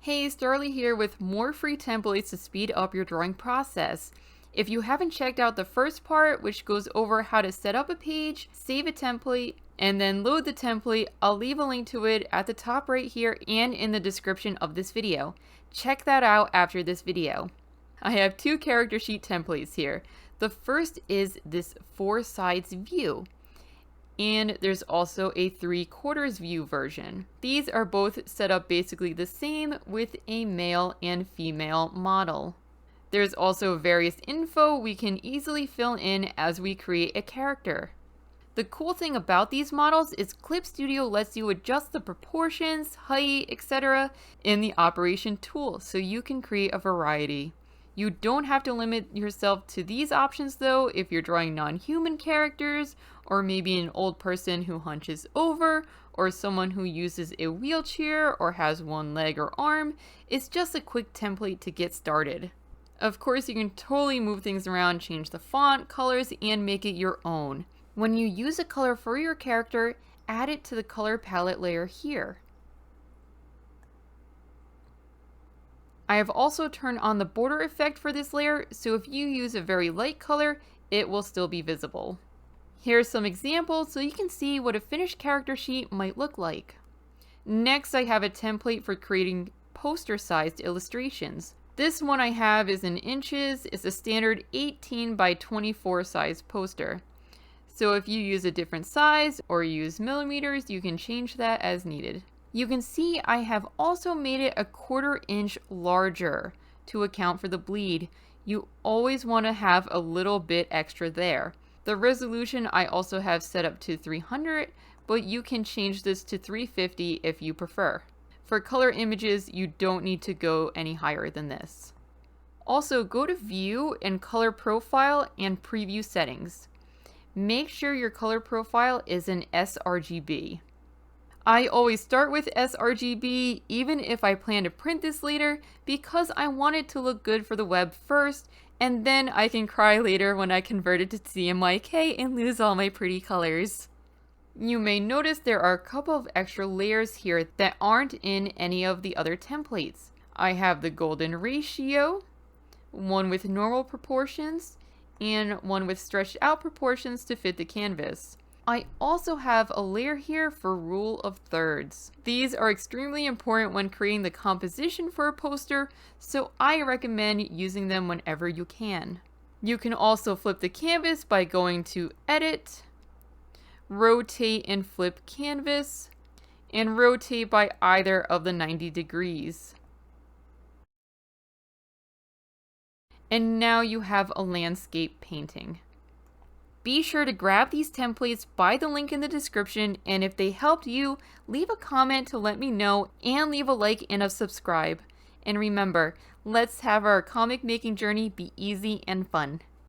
Hey, Starly here with more free templates to speed up your drawing process. If you haven't checked out the first part, which goes over how to set up a page, save a template, and then load the template, I'll leave a link to it at the top right here and in the description of this video. Check that out after this video. I have two character sheet templates here. The first is this 4 sides view. And there's also a 3/4 view version. These are both set up basically the same with a male and female model. There's also various info we can easily fill in as we create a character. The cool thing about these models is Clip Studio lets you adjust the proportions, height, etc. in the operation tool, so you can create a variety. You don't have to limit yourself to these options though if you're drawing non-human characters, or maybe an old person who hunches over, or someone who uses a wheelchair or has one leg or arm. It's just a quick template to get started. Of course, you can totally move things around, change the font, colors, and make it your own. When you use a color for your character, add it to the color palette layer here. I have also turned on the border effect for this layer, so if you use a very light color, it will still be visible. Here's some examples so you can see what a finished character sheet might look like. Next, I have a template for creating poster-sized illustrations. This one I have is in inches. It's a standard 18 by 24 size poster. So if you use a different size or use millimeters, you can change that as needed. You can see I have also made it a 1/4 inch larger to account for the bleed. You always want to have a little bit extra there. The resolution I also have set up to 300, but you can change this to 350 if you prefer. For color images, you don't need to go any higher than this. Also, go to View and Color Profile and Preview Settings. Make sure your color profile is in sRGB. I always start with sRGB even if I plan to print this later because I want it to look good for the web first, and then I can cry later when I convert it to CMYK and lose all my pretty colors. You may notice there are a couple of extra layers here that aren't in any of the other templates. I have the golden ratio, one with normal proportions, and one with stretched out proportions to fit the canvas. I also have a layer here for rule of thirds. These are extremely important when creating the composition for a poster, so I recommend using them whenever you can. You can also flip the canvas by going to Edit, Rotate and Flip Canvas, and rotate by either of the 90 degrees. And now you have a landscape painting. Be sure to grab these templates by the link in the description, and if they helped you, leave a comment to let me know and leave a like and a subscribe. And remember, let's have our comic making journey be easy and fun.